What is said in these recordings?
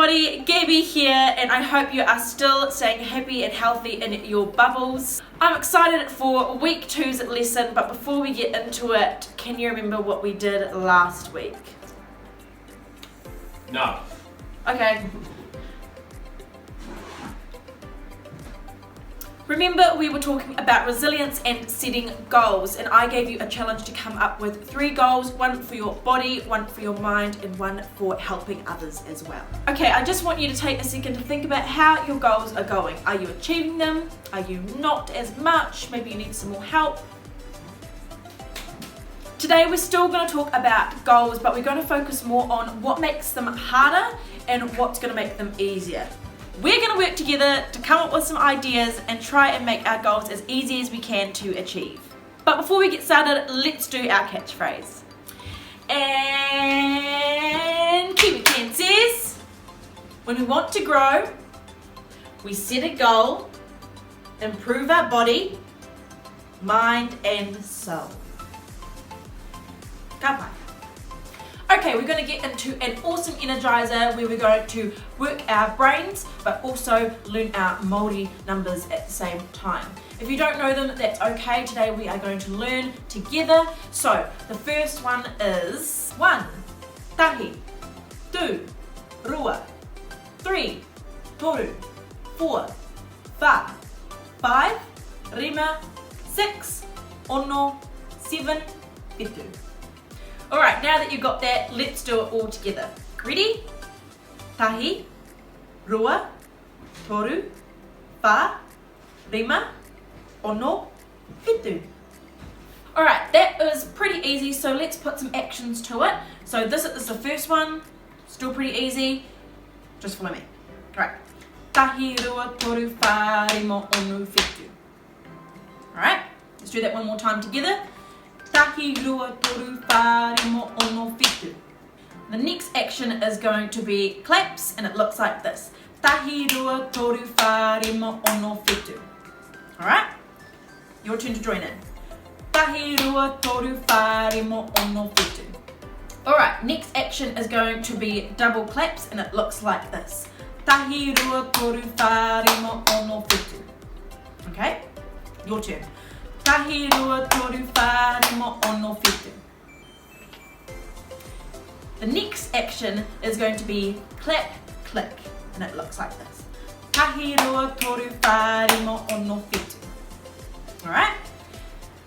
everybody, Gabby here, and I hope you are still staying happy and healthy in your bubbles. I'm excited for week 2's lesson, but before we get into it, can you remember what we did last week? No. Okay. Remember, we were talking about resilience and setting goals, and I gave you a challenge to come up with 3 goals, one for your body, one for your mind, and one for helping others as well. Okay, I just want you to take a second to think about how your goals are going. Are you achieving them? Are you not as much? Maybe you need some more help. Today we're still going to talk about goals, but we're going to focus more on what makes them harder and what's going to make them easier. We're going to work together to come up with some ideas and try and make our goals as easy as we can to achieve. But before we get started, let's do our catchphrase. And Kiwi Ken says, when we want to grow, we set a goal, improve our body, mind and soul. Ka pai. Okay, we're going to get into an awesome energizer where we're going to work our brains but also learn our Māori numbers at the same time. If you don't know them, that's okay. Today we are going to learn together. So the first one is 1, tahi, 2, rua, 3, toru, 4, wha, 5, rima, 6, ono, 7, fitu. Alright, now that you've got that, let's do it all together. Ready? Tahi, rua, toru, wha, rima, ono, fitu. Alright, that was pretty easy, so let's put some actions to it. So this is the first one, still pretty easy. Just follow me. Alright. Tahi, rua, toru, wha, rima, ono, fitu. Alright, let's do that one more time together. Tahi, rua, toru, wha, rima, ono, fitu. The next action is going to be claps, and it looks like this. Tahi, rua, toru, wha, rima, ono, fitu. Alright? Your turn to join in. Tahi, rua, toru, wha, rima, ono, fitu. Alright, next action is going to be double claps, and it looks like this. Tahi, rua, toru, wha, rima, ono, fitu. Okay? Your turn. Tahi, rua, toru, wha, rima, ono, fitu. The next action is going to be clap, click, and it looks like this. Tahi, rua, toru, wha, rima, ono, fitu. Alright?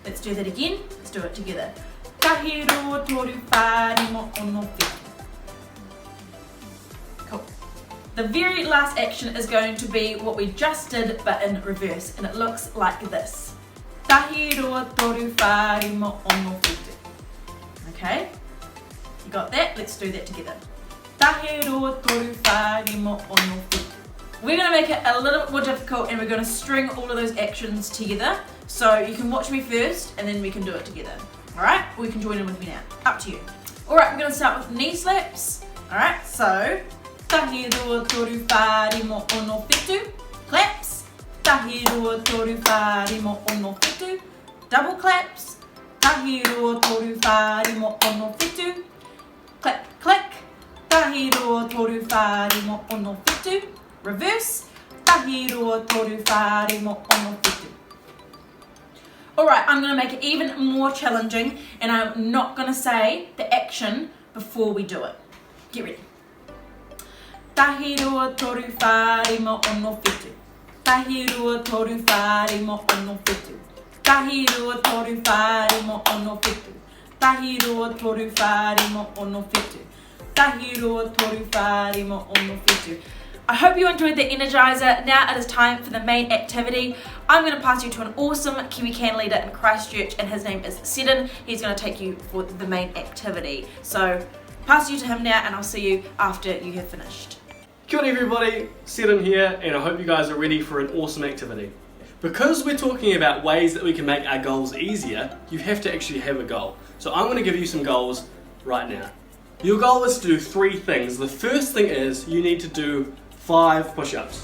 Let's do that again. Let's do it together. Tahi, rua, toru, wha, rima, ono, fitu. Cool. The very last action is going to be what we just did, but in reverse, and it looks like this. Tahi, rua, toru, wha, rima, ono, fitu. Okay? You got that? Let's do that together. Tahi, rua, toru, wha, rima, ono, fitu. We're going to make it a little bit more difficult, and we're going to string all of those actions together. So you can watch me first, and then we can do it together. Alright? Or you can join in with me now. Up to you. Alright, we're going to start with knee slaps. Alright, so tahi, rua, toru, wha, rima, ono, fitu. Claps. Tahi, rua, toru, wha, rima, ono, fitu. Double claps. Tahi, rua, toru, wha, rima, ono, fitu. Clap, click. Tahi, rua, toru, wha, rima, ono, fitu. Reverse. Tahi, rua, toru, wha, rima, ono, fitu. Alright, I'm going to make it even more challenging, and I'm not going to say the action before we do it. Get ready. Tahi, rua, toru, wha, rima, ono, fitu. Tahi, rua, toru, wha, rima, ono, fitu. Tahi, rua, toru, wha, rima, ono, fitu. Tahi, rua, toru, wha, rima, ono, fitu. Tahi, rua, toru, wha, rima, ono, fitu. I hope you enjoyed the energizer. Now it is time for the main activity. I'm going to pass you to an awesome Kiwi Can leader in Christchurch, and his name is Sidon. He's going to take you for the main activity. So pass you to him now, and I'll see you after you have finished. Kia ora everybody, Sidon here, and I hope you guys are ready for an awesome activity. Because we're talking about ways that we can make our goals easier, you have to actually have a goal. So I'm going to give you some goals right now. Your goal is to do 3 things. The first thing is you need to do 5 push-ups.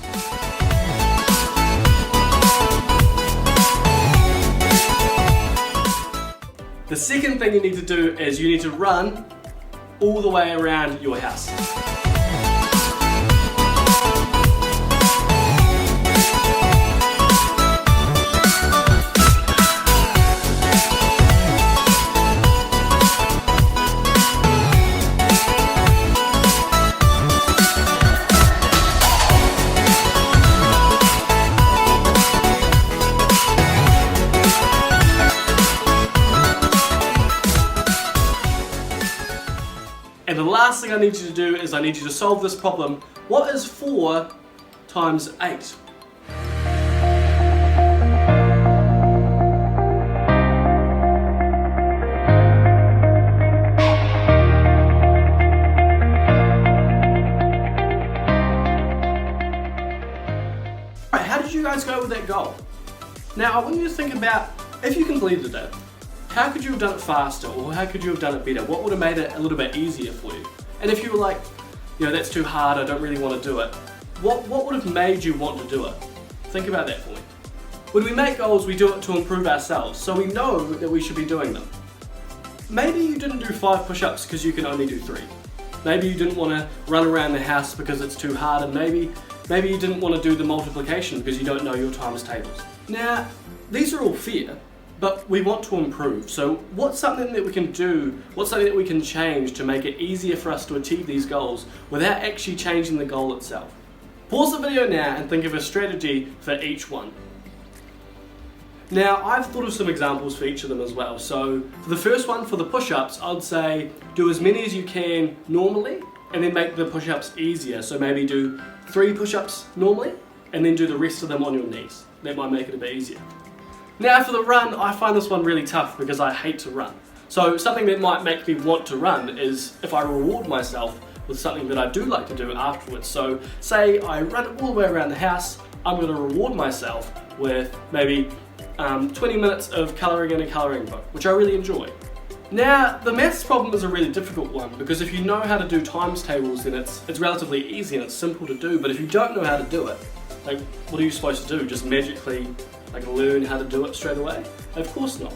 The second thing you need to do is you need to run all the way around your house. And the last thing I need you to do is I need you to solve this problem. What is 4 times 8? Right, how did you guys go with that goal? Now I want you to think about, if you completed it, how could you have done it faster, or how could you have done it better? What would have made it a little bit easier for you? And if you were like, you know, that's too hard, I don't really want to do it, what would have made you want to do it? Think about that for me. When we make goals, we do it to improve ourselves, so we know that we should be doing them. Maybe you didn't do 5 push-ups because you can only do 3. Maybe you didn't want to run around the house because it's too hard, and maybe you didn't want to do the multiplication because you don't know your times tables. Now, these are all fair, but we want to improve. So what's something that we can do, what's something that we can change to make it easier for us to achieve these goals without actually changing the goal itself? Pause the video now and think of a strategy for each one. Now, I've thought of some examples for each of them as well. So for the first one, for the push-ups, I'd say do as many as you can normally and then make the push-ups easier. So maybe do 3 push-ups normally and then do the rest of them on your knees. That might make it a bit easier. Now for the run, I find this one really tough because I hate to run. So something that might make me want to run is if I reward myself with something that I do like to do afterwards. So say I run all the way around the house, I'm going to reward myself with maybe 20 minutes of colouring in a colouring book, which I really enjoy. Now the maths problem is a really difficult one because if you know how to do times tables, then it's relatively easy and it's simple to do, but if you don't know how to do it, like what are you supposed to do? Just magically learn how to do it straight away? Of course not.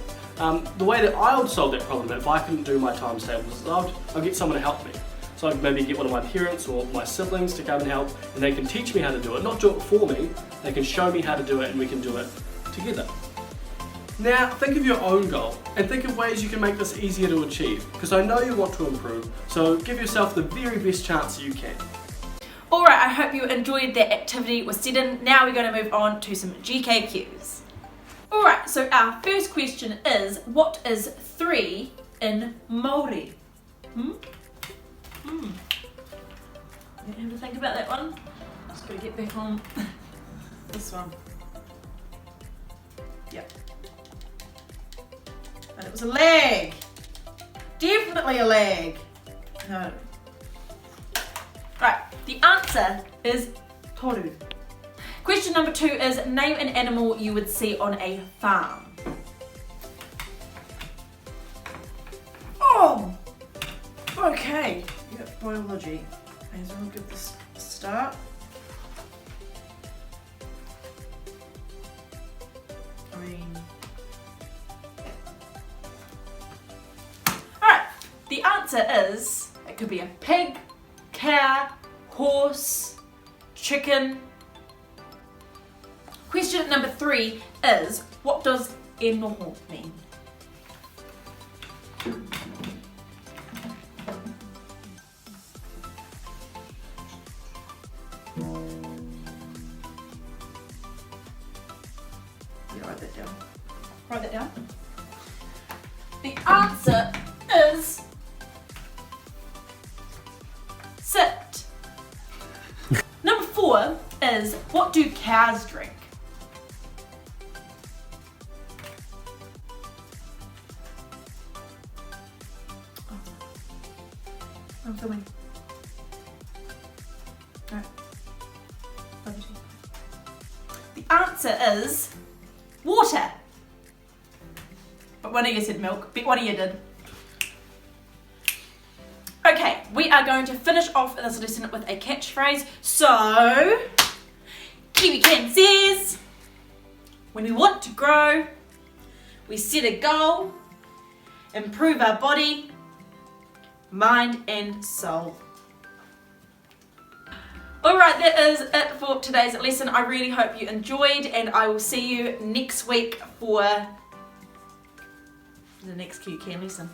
The way that I would solve that problem, if I couldn't do my times tables, is I'd get someone to help me. So I'd maybe get one of my parents or my siblings to come and help, and they can teach me how to do it, not do it for me, they can show me how to do it and we can do it together. Now think of your own goal and think of ways you can make this easier to achieve, because I know you want to improve, so give yourself the very best chance you can. Alright, I hope you enjoyed that activity with Seddon. Now we're going to move on to some GKQs. Alright, so our first question is, what is 3 in Māori? You have to think about that one. Just got to get back on this one. Yep. And it was a leg. Definitely a leg. No. Right, the answer is toru. Question number 2 is, name an animal you would see on a farm. Oh! Okay, you got biology. May as well give this a start. Alright, the answer is, it could be a pig, cow, horse, chicken. Question number 3 is, what does e noho mean? Write that down. Write that down. The answer is sit. Number 4 is, what do cows drink? Oh. I'm filming. Alright. The answer is water. But one of you said milk, but one of you did. Okay, we are going to finish off this lesson with a catchphrase. So, Kiwi Ken says, when we want to grow, we set a goal, improve our body, mind and soul. Alright, that is it for today's lesson. I really hope you enjoyed, and I will see you next week for the next Kiwi Ken lesson.